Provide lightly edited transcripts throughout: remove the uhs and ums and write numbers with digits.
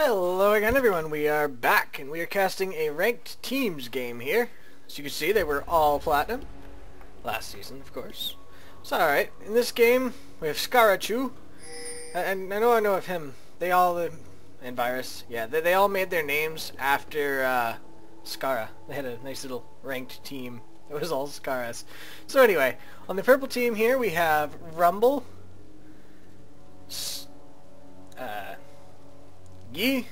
Hello again everyone, we are back and we are casting a ranked teams game here. As you can see, they were all platinum. Last season, of course. So alright, in this game we have Scarrachu. And I know of him. They all, and Virus, yeah, they all made their names after Scarra. They had a nice little ranked team. It was all Scarras. So anyway, on the purple team here we have Rumble, Yi,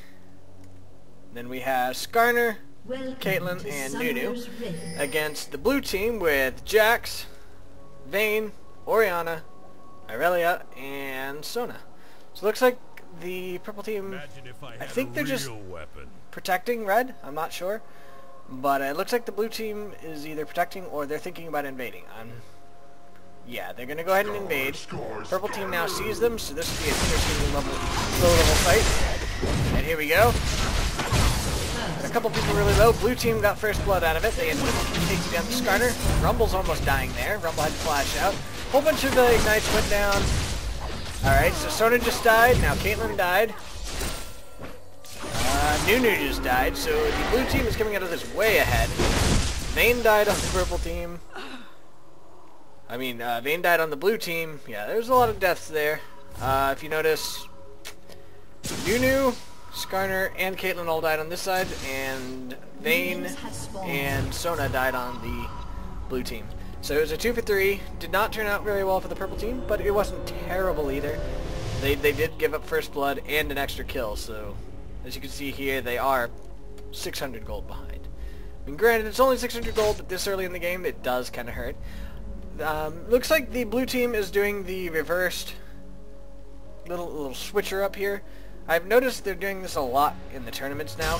then we have Skarner, Caitlyn, and Nunu, against the blue team with Jax, Vayne, Orianna, Irelia, and Sona. So it looks like the purple team, I think they're just protecting red, I'm not sure. But it looks like the blue team is either protecting or they're thinking about invading. Yeah, they're going to go ahead and invade. Purple team now sees them, so this will be an interesting low-level fight. And here we go. A couple people really low. Blue team got first blood out of it. They ended up taking down the Skarner. Rumble's almost dying there. Rumble had to flash out. Whole bunch of ignites went down. Alright, so Sona just died. Now Caitlyn died. Nunu just died, so the blue team is coming out of this way ahead. Vayne died on the purple team. Vayne died on the blue team. Yeah, there's a lot of deaths there. If you notice, Nunu, Skarner, and Caitlyn all died on this side, and Vayne and Sona died on the blue team. So it was a 2 for 3. Did not turn out very well for the purple team, but it wasn't terrible either. They did give up first blood and an extra kill, so as you can see here, they are 600 gold behind. I mean, granted, it's only 600 gold, but this early in the game, it does kind of hurt. Looks like the blue team is doing the reversed little switcher up here. I've noticed they're doing this a lot in the tournaments now.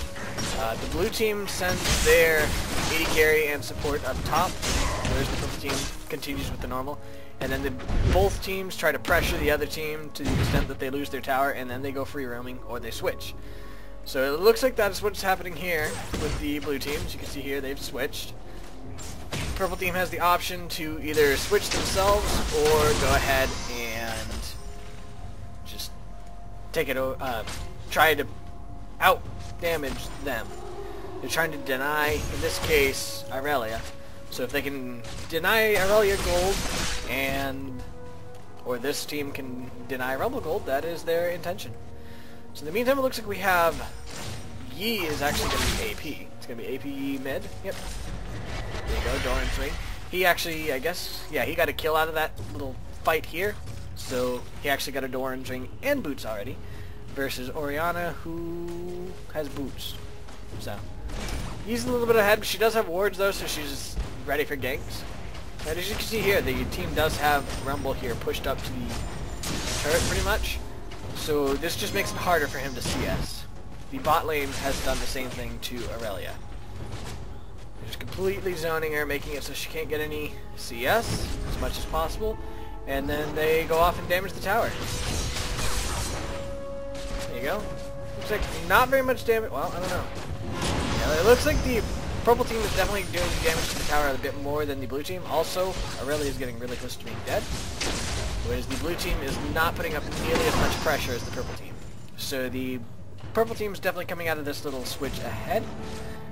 The blue team sends their AD carry and support up top, whereas the purple team continues with the normal. And then both teams try to pressure the other team to the extent that they lose their tower, and then they go free roaming or they switch. So it looks like that's what's happening here with the blue team. As you can see here, they've switched. Purple team has the option to either switch themselves or go ahead and just take it, try to out-damage them. They're trying to deny, in this case, Irelia. So if they can deny Irelia gold, or this team can deny Rumble gold, that is their intention. So in the meantime, it looks like we have Yi is actually going to be AP. It's going to be AP Yi mid. Yep. There you go, Doran swing. He actually, I guess, yeah, he got a kill out of that little fight here. So he actually got a Doran swing and boots already. Versus Orianna, who has boots. So he's a little bit ahead, but she does have wards though, so she's ready for ganks. And as you can see here, the team does have Rumble here pushed up to the turret pretty much. So this just makes it harder for him to CS. The bot lane has done the same thing to Irelia. Just completely zoning her, making it so she can't get any CS as much as possible. And then they go off and damage the tower. There you go. Looks like not very much damage. Well, I don't know. Yeah, it looks like the purple team is definitely doing damage to the tower a bit more than the blue team. Also, Irelia is getting really close to being dead. Whereas the blue team is not putting up nearly as much pressure as the purple team. So the purple team is definitely coming out of this little switch ahead.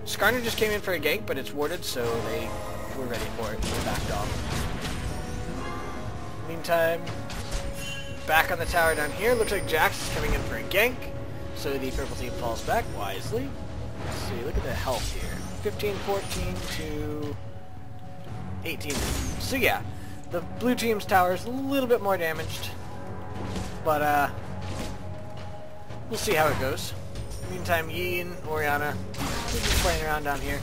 Skarner just came in for a gank, but it's warded, so they were ready for it. They backed off. Meantime, back on the tower down here, looks like Jax is coming in for a gank. So the purple team falls back wisely. Let's see, look at the health here. 15, 14 to 18. So yeah, the blue team's tower is a little bit more damaged. But we'll see how it goes. Meantime, Yi and Orianna, they're just playing around down here.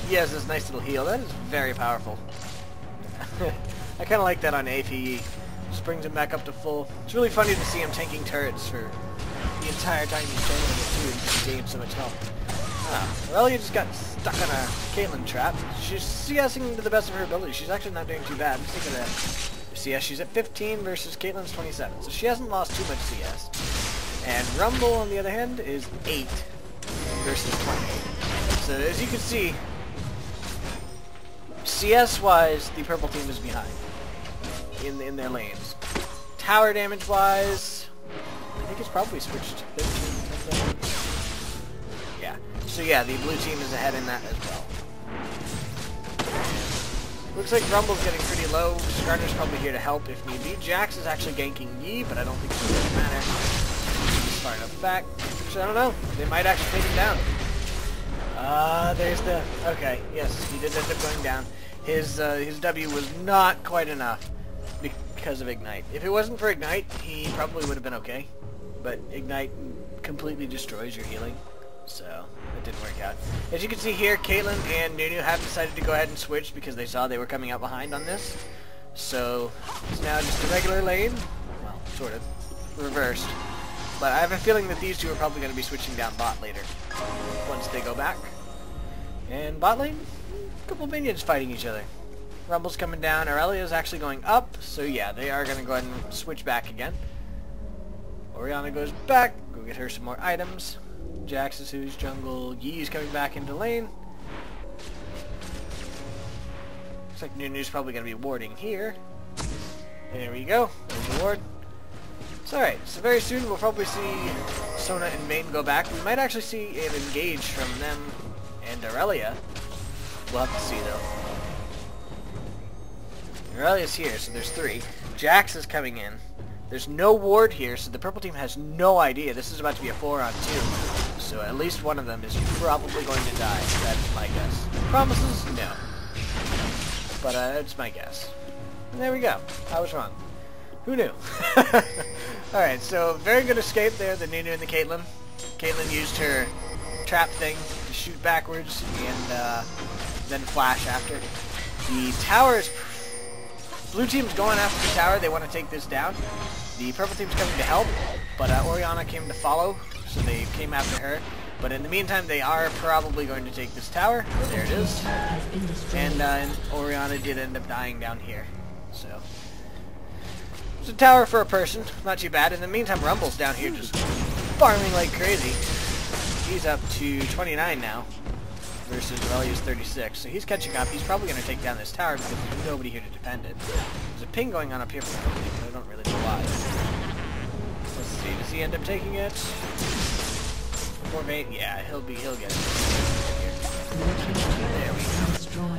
He has this nice little heal. That is very powerful. I kind of like that on APE. Just brings him back up to full. It's really funny to see him tanking turrets for the entire time he's training it too, and just gain so much health. Irelia just got stuck on a Caitlyn trap. She's CSing to the best of her ability. She's actually not doing too bad. Just look at that CS. She's at 15 versus Caitlyn's 27. So she hasn't lost too much CS. And Rumble, on the other hand, is 8 versus 28. So as you can see, CS-wise, the purple team is behind in their lanes. Tower damage-wise, I think it's probably switched 13. So yeah, the blue team is ahead in that as well. Looks like Rumble's getting pretty low. Skarner's probably here to help if need be. Jax is actually ganking Yi, but I don't think it's going to matter. He's far enough back. So I don't know. They might actually take him down. There's the... Okay, yes, he did end up going down. His W was not quite enough because of Ignite. If it wasn't for Ignite, he probably would have been okay. But Ignite completely destroys your healing. So, that didn't work out. As you can see here, Caitlyn and Nunu have decided to go ahead and switch because they saw they were coming out behind on this. So, it's now just a regular lane. Well, sort of. Reversed. But I have a feeling that these two are probably going to be switching down bot later. Once they go back. And bot lane, a couple minions fighting each other. Rumble's coming down. Irelia is actually going up. So yeah, they are going to go ahead and switch back again. Orianna goes back. Go get her some more items. Jax is who's jungle. Yi's coming back into lane. Looks like Nunu's probably going to be warding here. There we go. There's the ward. It's alright. So very soon we'll probably see Sona and Vayne go back. We might actually see an engage from them and Irelia. We'll have to see though. Irelia's here, so there's 3. Jax is coming in. There's no ward here, so the purple team has no idea. This is about to be a 4-on-2. So at least one of them is probably going to die. That's my guess. Promises? No. But it's my guess. And there we go. I was wrong. Who knew? Alright, so very good escape there, the Nunu and the Caitlyn. Caitlyn used her trap thing to shoot backwards and then flash after. The tower is... Blue team's going after the tower. They want to take this down. The purple team's coming to help, but Orianna came to follow, so they came after her. But in the meantime, they are probably going to take this tower. There it is. And Orianna did end up dying down here. So it's a tower for a person. Not too bad. In the meantime, Rumble's down here just farming like crazy. He's up to 29 now versus Irelia's 36. So he's catching up. He's probably going to take down this tower because there's nobody here to defend it. There's a ping going on up here for the company, but I don't really know why. Let's see. Does he end up taking it? Or Vayne? Yeah, he'll get it. There we go.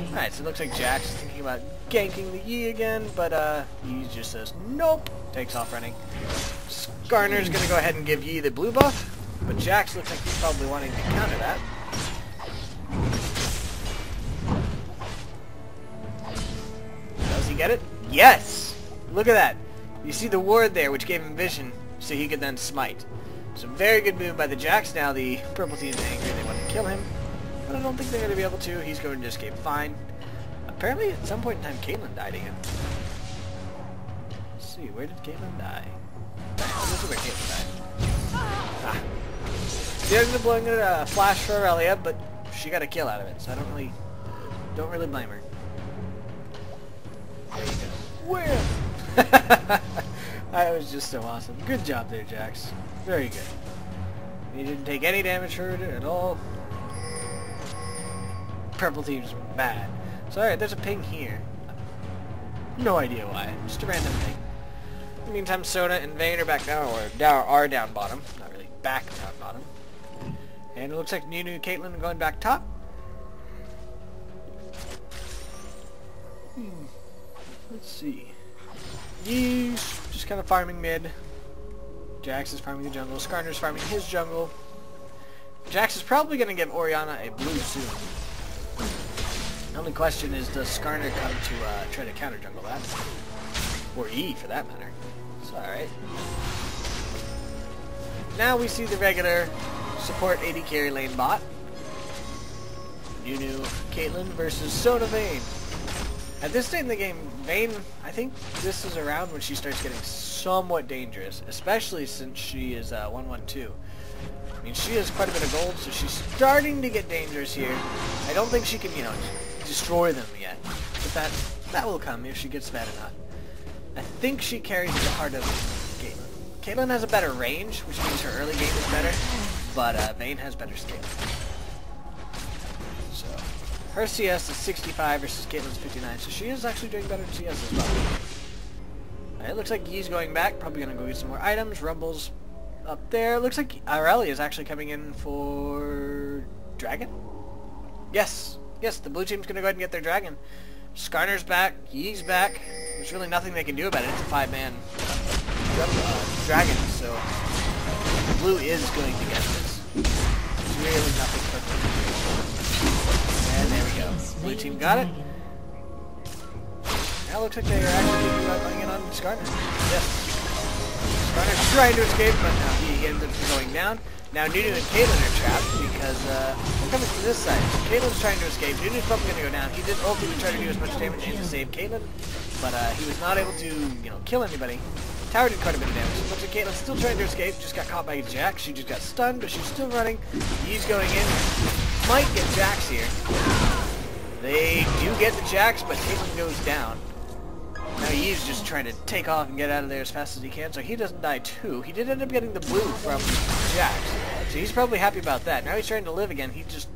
Alright, so it looks like Jax is thinking about ganking the Yi again, but Yi just says nope. Takes off running. Skarner's going to go ahead and give Yi the blue buff, but Jax looks like he's probably wanting to counter that. Does he get it? Yes! Look at that. You see the ward there, which gave him vision, so he could then smite. So very good move by the Jax. Now the purple team's angry. They want to kill him, but I don't think they're going to be able to. He's going to escape fine. Apparently, at some point in time, Caitlyn died again. Let's see, where did Caitlyn die? This is where Caitlyn died. Ah. They ended up blowing a flash for Irelia, but she got a kill out of it, so I don't really blame her. There you go. Where? That was just so awesome. Good job there, Jax. Very good. He didn't take any damage for it at all. Purple team's bad. So alright, there's a ping here. No idea why. Just a random ping. In the meantime, Sona and Vayne are back down, or are down bottom. Not really back down bottom. And it looks like Nunu and Caitlyn are going back top. Let's see. Yeesh. Just kind of farming mid. Jax is farming the jungle. Skarner's farming his jungle. Jax is probably going to give Orianna a blue soon. The only question is, does Skarner come to try to counter jungle that? Or E, for that matter. It's alright. Now we see the regular support AD carry lane bot. Nunu Caitlyn versus Sona Vayne. At this stage in the game, Vayne, I think this is around when she starts getting somewhat dangerous, especially since she is 1-1-2. I mean, she has quite a bit of gold, so she's starting to get dangerous here. I don't think she can, you know, destroy them yet, but that will come if she gets bad enough. I think she carries the heart of Caitlyn. Caitlyn has a better range, which means her early game is better, but Vayne has better scale. So her CS is 65 versus Caitlyn's 59, so she is actually doing better in CS as well. It looks like Yi's going back, probably going to go get some more items. Rumble's up there. Looks like Irelia is actually coming in for dragon? Yes. Yes, the blue team's going to go ahead and get their dragon. Skarner's back. Yee's back. There's really nothing they can do about it. It's a 5-man dragon, so blue is going to get this. There's really nothing for them. And there we go. Blue team got it. Now it looks like they are actually going in on Scarner. Yes. Skarner's trying to escape, but no, he ends up going down. Now Nunu and Caitlyn are trapped because we're coming to this side. Caitlyn's trying to escape. Nunu's probably going to go down. He did ultimately try to do as much damage and to save Caitlyn, but he was not able to, you know, kill anybody. Tower did quite a bit of damage. Looks like Caitlyn's still trying to escape. Just got caught by Jax. She just got stunned, but she's still running. He's going in. Might get Jax here. They do get the Jax, but Caitlyn goes down. Now he's just trying to take off and get out of there as fast as he can, so he doesn't die too. He did end up getting the blue from Jax, so he's probably happy about that. Now he's trying to live again. He just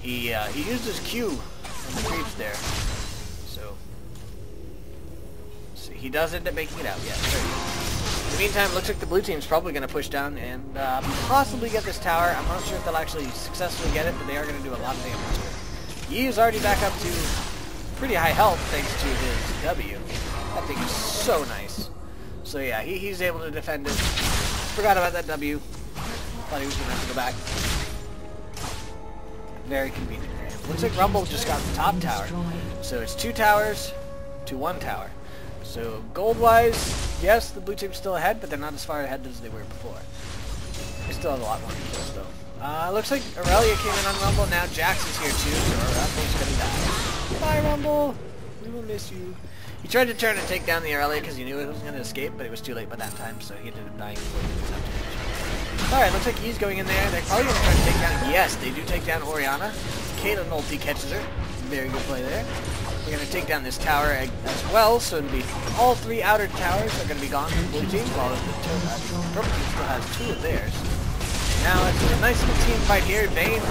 he used his Q on the creeps there, so he does end up making it out. Yeah. In the meantime, it looks like the blue team's probably going to push down and possibly get this tower. I'm not sure if they'll actually successfully get it, but they are going to do a lot of damage to it. Yi is already back up to pretty high health thanks to his W. That thing is so nice. So yeah, he's able to defend it. Forgot about that W. Thought he was going to have to go back. Very convenient for him. Looks like Rumble just got the top tower. So it's 2 towers to 1 tower. So gold-wise, yes, the blue team's still ahead, but they're not as far ahead as they were before. They still have a lot more kills though. Looks like Irelia came in on Rumble. Now Jax is here too, so Rumble's going to die. Bye, Rumble. We will miss you. He tried to turn and take down the Irelia because he knew it was going to escape, but it was too late by that time, so he ended up dying before he was up to. Alright, looks like he's going in there. They're probably going to try to take down... Yes, they do take down Orianna. Caitlyn ulti catches her. Very good play there. We're going to take down this tower as well, so it'll be all 3 outer towers are going to be gone from the blue team, while the purple team still has 2 of theirs. Now it's a nice little team fight here. Vayne,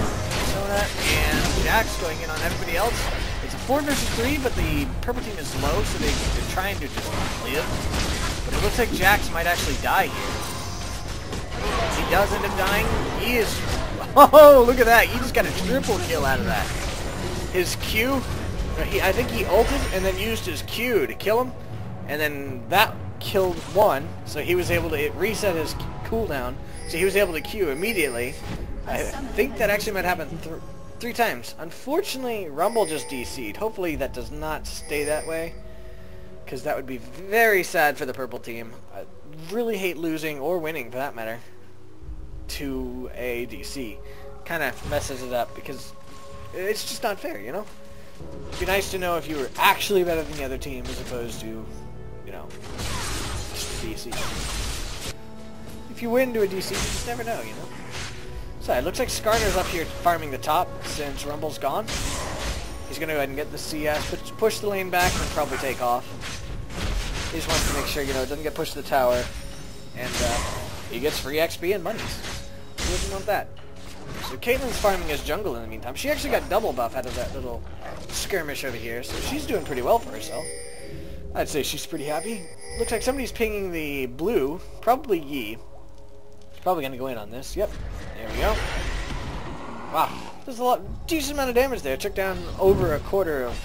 Sona, and Jax going in on everybody else. It's a 4 versus 3, but the purple team is low, so they're trying to just live. But it looks like Jax might actually die here. He does end up dying. He is... Oh, look at that. He just got a triple kill out of that. His Q... I think he ulted and then used his Q to kill him. And then that killed one, so he was able to reset his cooldown. So he was able to Q immediately. I think that actually might happen 3 times. Unfortunately, Rumble just DC'd. Hopefully that does not stay that way, because that would be very sad for the purple team. I really hate losing, or winning for that matter, to a DC. Kind of messes it up, because it's just not fair, you know? It'd be nice to know if you were actually better than the other team, as opposed to, you know, just a DC. If you win to a DC, you just never know, you know? So it looks like Skarner's up here farming the top since Rumble's gone. He's going to go ahead and get the CS, push the lane back, and probably take off. He just wants to make sure, you know, it doesn't get pushed to the tower. And he gets free XP and monies. Who doesn't want that? So Caitlyn's farming his jungle in the meantime. She actually got double buff out of that little skirmish over here, so she's doing pretty well for herself. I'd say she's pretty happy. Looks like somebody's pinging the blue, probably Yi. He's probably going to go in on this. Yep, there we go. Wow, there's a decent amount of damage there. It took down over a quarter of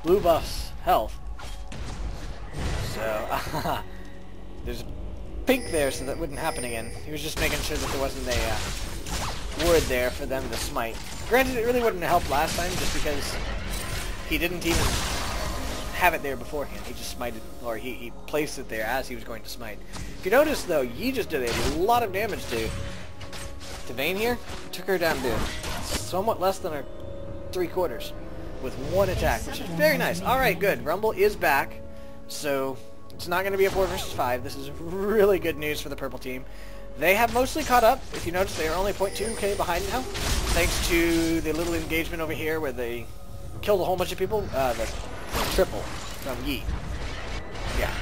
blue buff's health. So, there's pink there, so that wouldn't happen again. He was just making sure that there wasn't a ward there for them to smite. Granted, it really wouldn't have helped last time, just because he didn't even have it there beforehand. He just smited, or he placed it there as he was going to smite. If you notice, though, Yi just did a lot of damage to Vayne here. Took her down to somewhat less than her 3/4 with 1 attack, which is very nice. Alright, good. Rumble is back, so it's not going to be a 4 versus 5. This is really good news for the purple team. They have mostly caught up. If you notice, they are only 0.2k behind now, thanks to the little engagement over here where they killed a whole bunch of people. The triple from Yi. Yeah.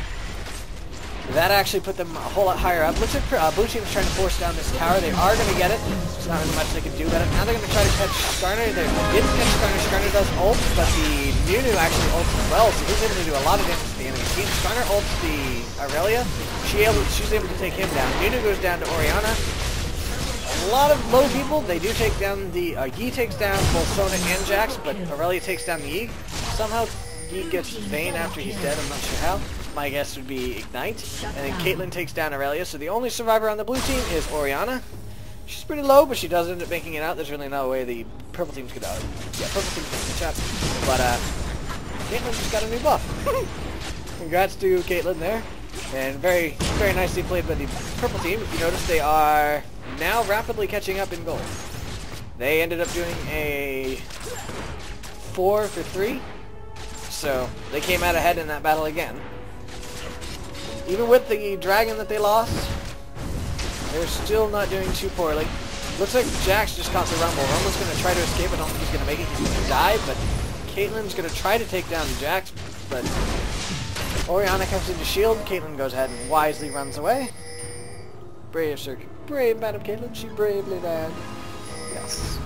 That actually put them a whole lot higher up. Looks like blue team is trying to force down this tower. They are going to get it. There's not really much they can do about it. Now they're going to try to catch Skarner. They didn't catch Skarner. Skarner does ult, but the Nunu actually ults as well, so he's able to do a lot of damage to the enemy team. Skarner ults the Irelia. She's able to take him down. Nunu goes down to Orianna. a lot of low people. They do take down the... Yi takes down both Sona and Jax, but Irelia takes down the Yi. Somehow Yi gets Vayne after he's dead. I'm not sure how. My guess would be Ignite. And then Caitlyn takes down Irelia. So the only survivor on the blue team is Orianna. She's pretty low, but she does end up making it out. There's really no way the purple team's gonna... Yeah, purple team's gonna catch up. But, Caitlyn just got a new buff. Congrats to Caitlyn there. And very, very nicely played by the purple team. If you notice, they are now rapidly catching up in gold. They ended up doing a 4 for 3. So, they came out ahead in that battle again. Even with the dragon that they lost, they're still not doing too poorly. Looks like Jax just caught the Rumble. Rumble's going to try to escape. I don't think he's going to make it. He's going to die, but Caitlyn's going to try to take down Jax, but Orianna comes into shield. Caitlyn goes ahead and wisely runs away. Brave, sir. Brave, Madam Caitlyn. She bravely died. Yes.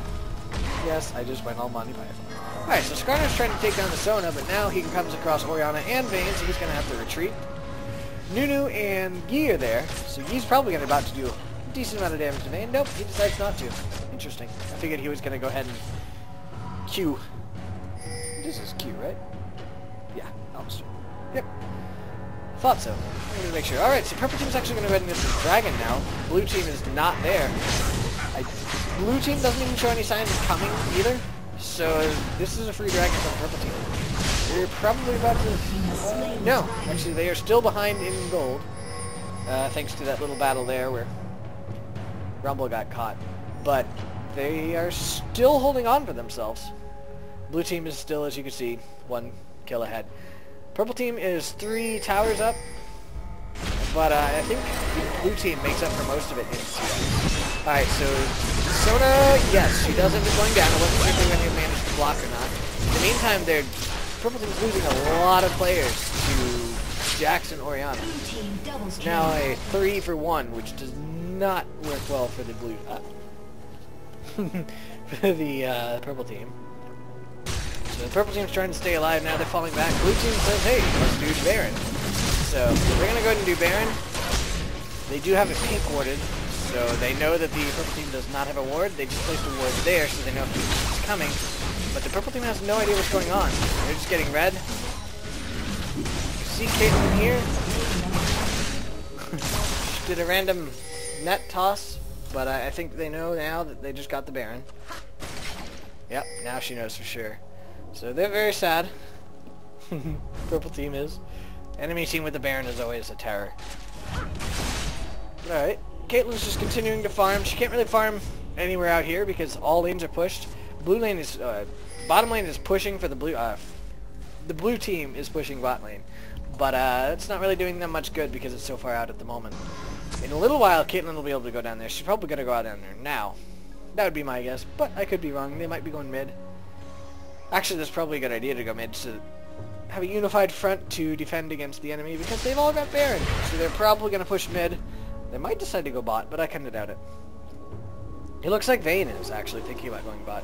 Yes, I just went all Monty Python. Alright, so Skarner's trying to take down the Sona, but now he comes across Orianna and Vayne, so he's going to have to retreat. Nunu and Yi are there, so Yi's probably about to do a decent amount of damage to Vayne. Nope, he decides not to. Interesting. I figured he was going to go ahead and Q. This is Q, right? Yeah, almost. Yep. Thought so. I'm going to make sure. Alright, so purple team's actually going to go ahead and get the dragon now. Blue team is not there. Blue team doesn't even show any signs of coming either. So this is a free dragon from purple team. We're probably about to... no, actually they are still behind in gold. Thanks to that little battle there where Rumble got caught. But they are still holding on for themselves. Blue team is still, as you can see, 1 kill ahead. Purple team is 3 towers up. But I think the blue team makes up for most of it in CS. Alright, so Sona, yes, she does end up going down. I wasn't sure if they were going to manage to block or not. In the meantime, purple team's losing a lot of players to Jax and Orianna. It's now a 3 for 1, which does not work well for the blue, for the purple team. So the purple team's trying to stay alive now. They're falling back. Blue team says, hey, let's do Baron. So we're going to go ahead and do Baron. They do have a pink warded, so they know that the purple team does not have a ward. They just placed a ward there, so they know it's coming. But the purple team has no idea what's going on. They're just getting red. You see Caitlyn here. She did a random net toss, but I think they know now that they just got the Baron. Yep, now she knows for sure. So they're very sad. Purple team is. Enemy team with the Baron is always a terror. Alright, Caitlyn's just continuing to farm. She can't really farm anywhere out here because all lanes are pushed. Blue lane is, bottom lane is pushing for the blue team is pushing bot lane. But it's not really doing them much good because it's so far out at the moment. In a little while, Caitlyn will be able to go down there. She's probably going to go out down there now. That would be my guess, but I could be wrong. They might be going mid. Actually, that's probably a good idea to go mid to have a unified front to defend against the enemy because they've all got Baron. So they're probably going to push mid. They might decide to go bot, but I kind of doubt it. It looks like Vayne is actually thinking about going bot.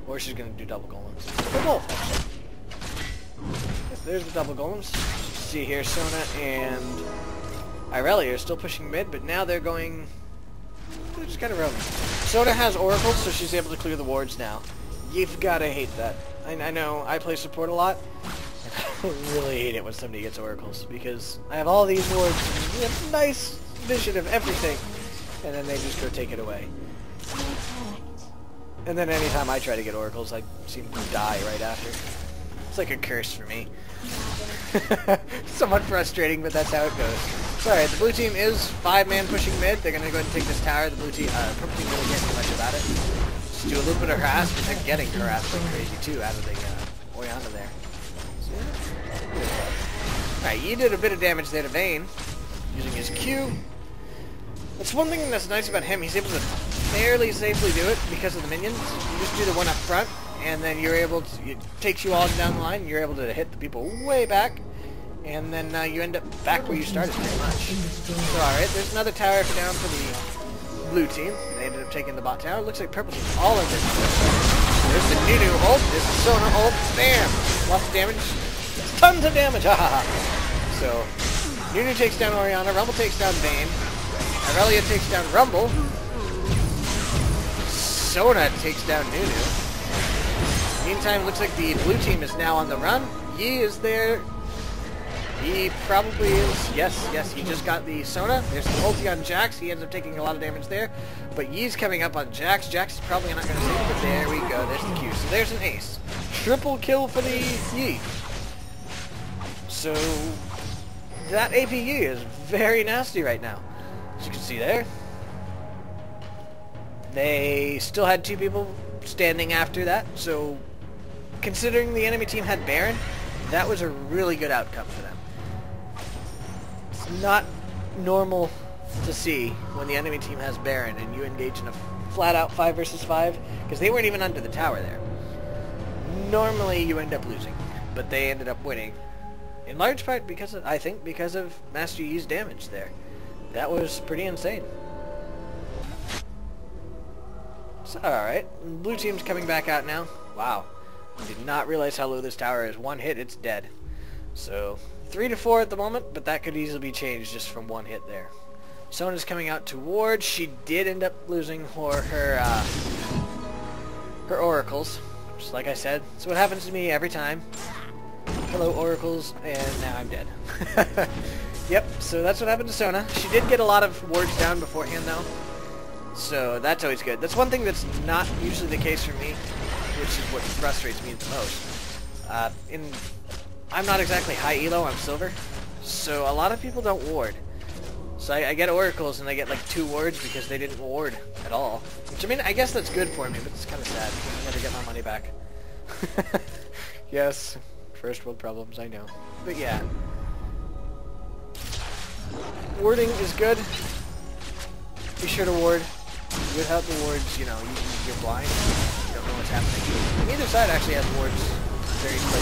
Or she's going to do double golems. They're both, actually. Yes, there's the double golems. See here, Sona and Irelia are still pushing mid, but now they're going... they're just kind of roaming. Sona has oracles, so she's able to clear the wards now. You've got to hate that. I know I play support a lot. I really hate it when somebody gets oracles, because I have all these wards, and we have nice vision of everything, and then they just go take it away. And then anytime I try to get oracles, I seem to die right after. It's like a curse for me. Somewhat frustrating, but that's how it goes. Sorry, the blue team is 5-man pushing mid. They're going to go ahead and take this tower. The blue team, purple team really can't do much about it. Just do a little bit of harass, but they're getting harassed like crazy too out of the Orianna there. Alright, Yi did a bit of damage there to Vayne, using his Q. That's one thing that's nice about him. He's able to fairly safely do it because of the minions. You just do the one up front, and then you're able to, it takes you all down the line, and you're able to hit the people way back, and then you end up back where you started pretty much. So alright, there's another tower down for the blue team. They ended up taking the bot tower. Looks like purple team all in this. There's the Nunu ult, there's the Sona ult, bam! Lots of damage. That's tons of damage, ha ha ha! So, Nunu takes down Orianna, Rumble takes down Vayne, Irelia takes down Rumble, Sona takes down Nunu. Meantime, it looks like the blue team is now on the run. Yi is there. He probably is. Yes, he just got the Sona. There's the ulti on Jax. He ends up taking a lot of damage there. But Yi's coming up on Jax. Jax is probably not going to save it, but there we go. There's the Q. So there's an ace. Triple kill for the Yi. So that AP Yi is very nasty right now. As you can see there. They still had 2 people standing after that. So considering the enemy team had Baron, that was a really good outcome for them. It's not normal to see when the enemy team has Baron and you engage in a flat-out 5 versus 5, because they weren't even under the tower there. Normally you end up losing, but they ended up winning. In large part because of, I think, because of Master Yi's damage there. That was pretty insane. So, alright, blue team's coming back out now. Wow. Did not realize how low this tower is. One hit, it's dead. So, 3-4 at the moment, but that could easily be changed just from one hit there. Sona's coming out to ward. She did end up losing her oracles. Just like I said. That's what happens to me every time. Hello, oracles, and now I'm dead. Yep, so that's what happened to Sona. She did get a lot of wards down beforehand, though. So that's always good. That's one thing that's not usually the case for me, which is what frustrates me the most. I'm not exactly high elo, I'm silver, so a lot of people don't ward. So I get oracles and I get like 2 wards because they didn't ward at all. Which, I mean, I guess that's good for me, but it's kind of sad because I never get my money back. Yes, first world problems, I know. But yeah. Warding is good. Be sure to ward. Without the wards, you know, you're blind. You don't know what's happening. Neither side actually has wards very clear.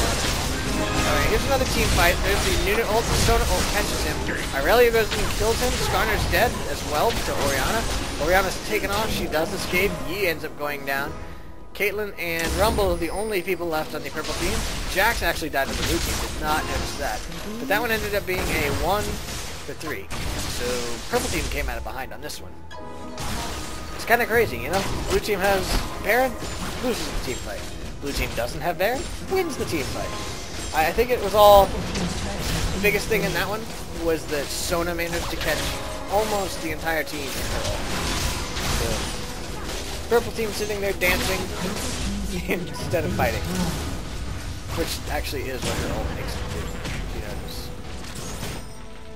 Alright, here's another team fight. There's the Nunu ult. Sona ult catches him. Irelia goes and kills him. Skarner's dead as well to Orianna. Orianna's taken off. She does escape. Yi ends up going down. Caitlyn and Rumble are the only people left on the purple team. Jax actually died on the blue team. Did not notice that. But that one ended up being a 1-3. So purple team came out of behind on this one. It's kind of crazy, you know? Blue team has Baron, loses the team fight. Blue team doesn't have Baron, wins the team fight. I think it was all... The biggest thing in that one was that Sona managed to catch almost the entire team in her ult. So, purple team sitting there dancing instead of fighting. Which actually is what her ult makes them do. You notice.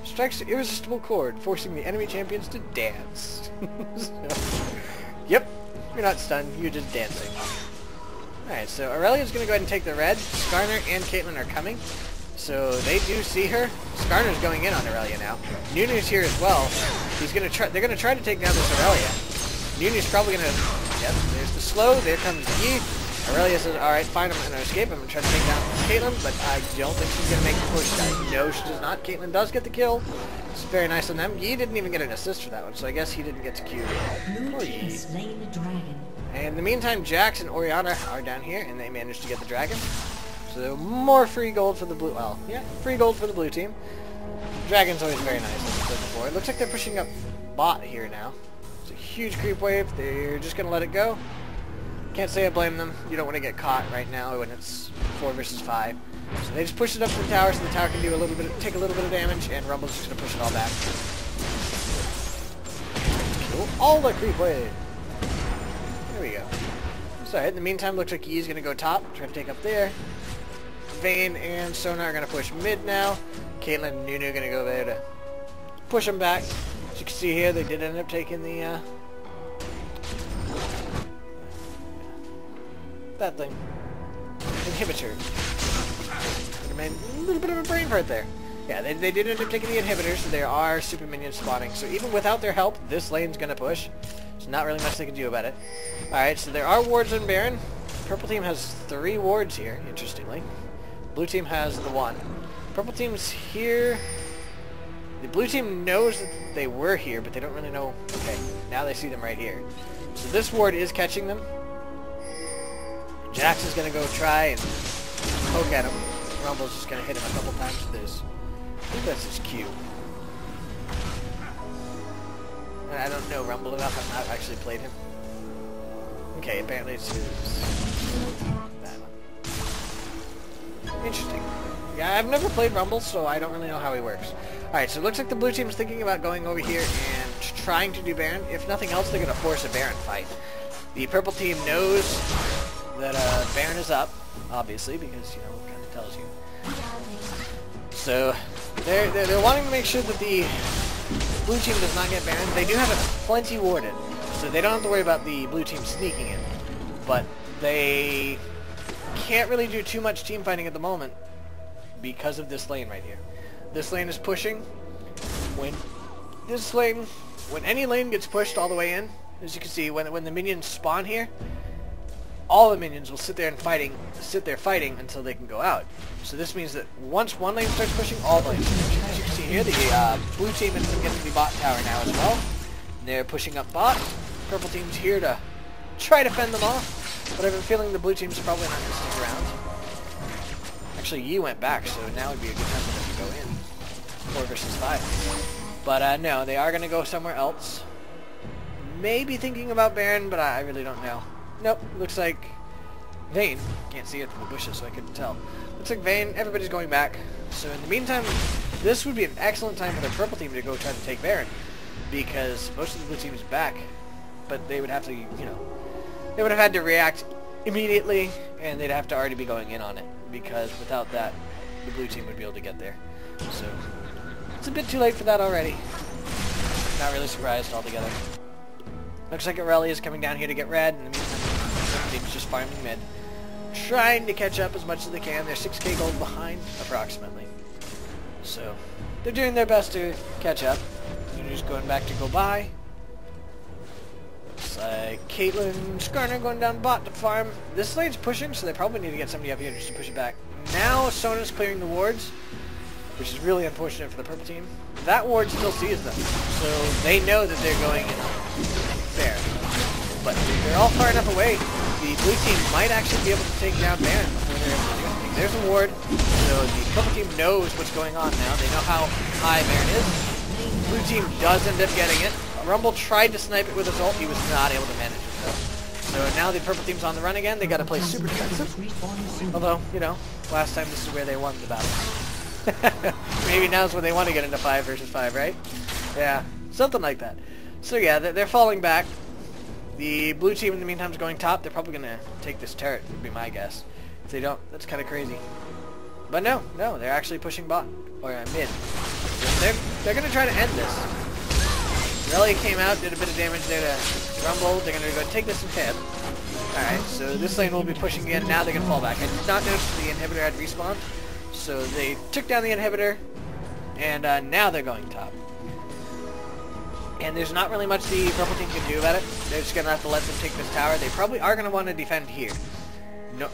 Strikes an irresistible chord, forcing the enemy champions to dance. So, yep, you're not stunned, you're just dancing. Alright, so Irelia's going to go ahead and take the red. Skarner and Caitlyn are coming. So they do see her. Skarner's going in on Irelia now. Nunu's here as well. He's gonna try. They're going to try to take down this Irelia. Nunu's probably going to... Yep, there's the slow. There comes Yi. Irelia says, alright, fine, I'm going to escape. I'm going to try to take down Caitlyn, but I don't think she's going to make the push. No, she does not. Caitlyn does get the kill. It's very nice on them. Yi didn't even get an assist for that one, so I guess he didn't get to Q. Poor Yi. And in the meantime, Jax and Orianna are down here, and they managed to get the dragon. So more free gold for the blue... Well, yeah, free gold for the blue team. Dragon's always very nice, as I said before. It looks like they're pushing up bot here now. It's a huge creep wave. They're just going to let it go. Can't say I blame them. You don't want to get caught right now when it's 4 versus 5. So they just push it up to the tower so the tower can do a little bit, take a little bit of damage, and Rumble's just going to push it all back. Kill all the creep wave. There we go. So in the meantime, looks like Yi's going to go top, try to take up there. Vayne and Sona are going to push mid now. Caitlyn and Nunu are going to go there to push them back. As you can see here, they did end up taking the... that thing. Inhibitor. A little bit of a brain fart there. Yeah, they did end up taking the inhibitor, so there are super minions spawning. So even without their help, this lane's going to push. There's not really much they can do about it. Alright, so there are wards on Baron. Purple team has 3 wards here, interestingly. Blue team has the 1. Purple team's here. The blue team knows that they were here, but they don't really know... Okay, now they see them right here. So this ward is catching them. Jax is going to go try and poke at him. Rumble's just going to hit him a couple times with this. I think that's his Q. I don't know Rumble enough. I've not actually played him. Okay, apparently it's his... that one. Interesting. Yeah, I've never played Rumble, so I don't really know how he works. Alright, so it looks like the blue team's thinking about going over here and trying to do Baron. If nothing else, they're going to force a Baron fight. The purple team knows that Baron is up, obviously, because, you know, it kind of tells you. So, they're wanting to make sure that the blue team does not get Baron. They do have it plenty warded, so they don't have to worry about the blue team sneaking in. But they can't really do too much team fighting at the moment because of this lane right here. This lane is pushing. When any lane gets pushed all the way in, as you can see, when the minions spawn here, all the minions will sit there fighting until they can go out. So this means that once one lane starts pushing, all the lanes are pushing. As you can see here, the blue team is getting the bot tower now as well. They're pushing up bot. Purple team's here to try to fend them off, but I have a feeling the blue team's probably not going to stick around. Actually, Yi went back, so now would be a good time for them to go in. 4 versus 5. But no, they are going to go somewhere else. Maybe thinking about Baron, but I really don't know. Nope, looks like Vayne. Can't see it from the bushes, so I couldn't tell. Looks like Vayne, everybody's going back. So in the meantime, this would be an excellent time for the purple team to go try to take Baron, because most of the blue team is back, but they would have to, you know, they would have had to react immediately, and they'd have to already be going in on it, because without that, the blue team would be able to get there. So it's a bit too late for that already. Not really surprised altogether. Looks like Irelia is coming down here to get red, and in the meantime, the team's just farming mid. Trying to catch up as much as they can. They're 6k gold behind, approximately. So, they're doing their best to catch up. Nunu's going back to go by. Looks like Caitlyn, Skarner going down bot to farm. This lane's pushing, so they probably need to get somebody up here just to push it back. Now, Sona's clearing the wards, which is really unfortunate for the purple team. That ward still sees them, so they know that they're going in there. But they're all far enough away, the blue team might actually be able to take down Baron before they're able to do anything. There's a ward, so the purple team knows what's going on now. They know how high Baron is. Blue team does end up getting it. Rumble tried to snipe it with his ult, he was not able to manage it though. So now the purple team's on the run again, they gotta play super defensive. Although, you know, last time this is where they won the battle. Maybe now's when they want to get into 5 versus 5, right? Yeah, something like that. So yeah, they're falling back. The blue team in the meantime is going top. They're probably going to take this turret, would be my guess. If they don't, that's kind of crazy. But no, they're actually pushing bot, or mid. So they're going to try to end this. Irelia came out, did a bit of damage there to Rumble. They're going to go take this inhib. Alright, so this lane will be pushing again. Now they're going to fall back. I did not notice the inhibitor had respawned. So they took down the inhibitor, and now they're going top. And there's not really much the purple team can do about it. They're just going to have to let them take this tower. They probably are going to want to defend here. No,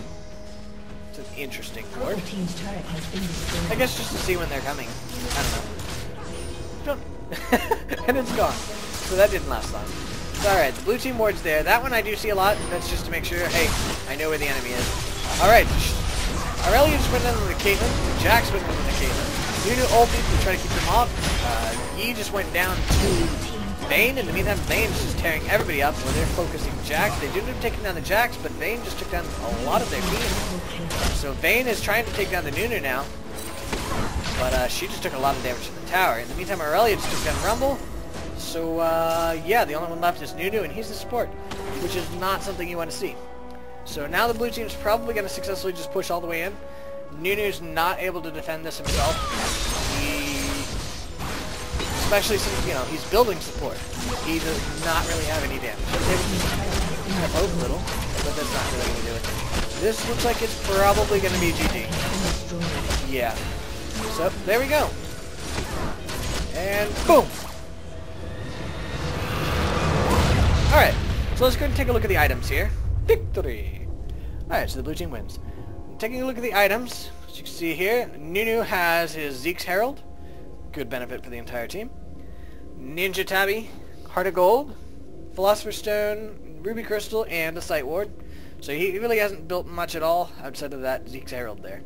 it's an interesting ward. I guess just to see when they're coming. I don't know. And it's gone. So that didn't last long. Alright, the blue team ward's there. That one I do see a lot. That's just to make sure, hey, I know where the enemy is. Alright. Irelia just went into the Caitlyn. Jax went into the Caitlyn. Nunu ulted to try to keep them off. Yi just went down to Vayne. In the meantime, Vayne's just tearing everybody up where they're focusing Jax. They didn't end up taking down the Jax, but Vayne just took down a lot of their team. So Vayne is trying to take down the Nunu now. But she just took a lot of damage to the tower. In the meantime, Irelia just took down Rumble. So, yeah, the only one left is Nunu, and he's the support, which is not something you want to see. So now the blue team's probably going to successfully just push all the way in. Nunu's not able to defend this himself. Especially since, you know, he's building support. He does not really have any damage. He's going to poke a little, but that's not really going to do it. This looks like it's probably going to be GG. Yeah. So, there we go. And boom! Alright, so let's go and take a look at the items here. Victory! Alright, so the blue team wins. Taking a look at the items, as you can see here, Nunu has his Zeke's Herald. Good benefit for the entire team. Ninja Tabby, Heart of Gold, Philosopher's Stone, Ruby Crystal, and a Sight Ward. So he really hasn't built much at all outside of that Zeke's Herald there.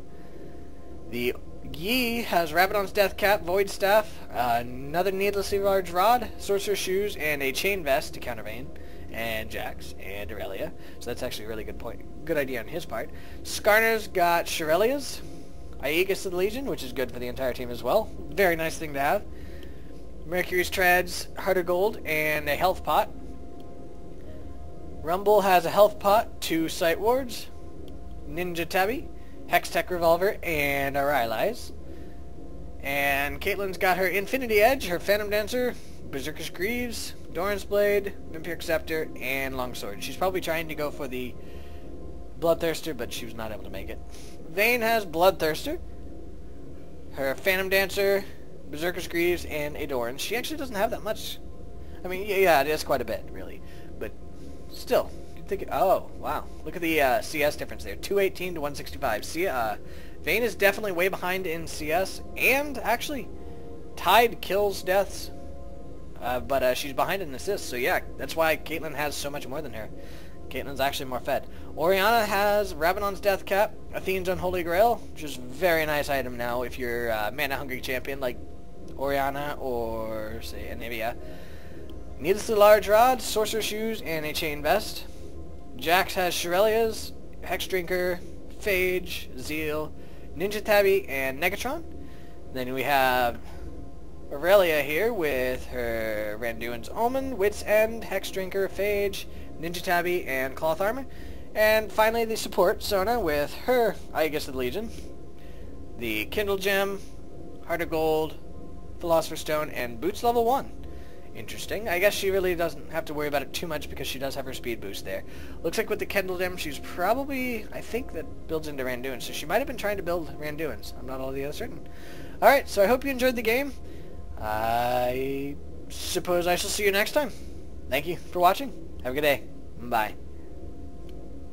The Yi has Rabadon's Death Cap, Void Staff, another needlessly large rod, Sorcerer's Shoes, and a Chain Vest to counter Vayne. and Jax and Irelia. So that's actually a really good idea on his part. Skarner's got Shirelia's, Aegis of the Legion, which is good for the entire team as well. Very nice thing to have. Mercury's Treads, Heart of Gold, and a health pot. Rumble has a health pot, 2 sight wards, Ninja Tabby, Hextech Revolver, and our allies. And Caitlyn's got her Infinity Edge, her Phantom Dancer, Berserker's Greaves, Doran's Blade, Vampiric Scepter, and Longsword. She's probably trying to go for the Bloodthirster, but she was not able to make it. Vayne has Bloodthirster, her Phantom Dancer, Berserker's Greaves, and a Doran. She actually doesn't have that much. I mean, yeah, it is quite a bit, really. But still, you'd think, oh, wow. Look at the CS difference there. 218 to 165. Vayne is definitely way behind in CS, and actually tied kills, deaths. But she's behind in assists, so yeah, that's why Caitlyn has so much more than her. Caitlyn's actually more fed. Orianna has Rabadon's Death Cap, Athene's Unholy Grail, which is a very nice item now if you're a mana-hungry champion like Orianna or, say, Anivia. Needlessly Large Rod, Sorcerer's Shoes, and a Chain Vest. Jax has Shirelia's, Hex Drinker, Phage, Zeal, Ninja Tabby, and Negatron. Then we have Irelia here with her Randuin's Omen, Wit's End, Hex Drinker, Phage, Ninja Tabby, and Cloth Armor. And finally the support, Sona, with her Aegis of the Legion, the Kindle Gem, Heart of Gold, Philosopher's Stone, and Boots level 1. Interesting. I guess she really doesn't have to worry about it too much because she does have her speed boost there. Looks like with the Kindle Gem, she's probably, I think that builds into Randuin, so she might have been trying to build Randuins. I'm not altogether certain. Alright, so I hope you enjoyed the game. I suppose I shall see you next time. Thank you for watching. Have a good day. Bye.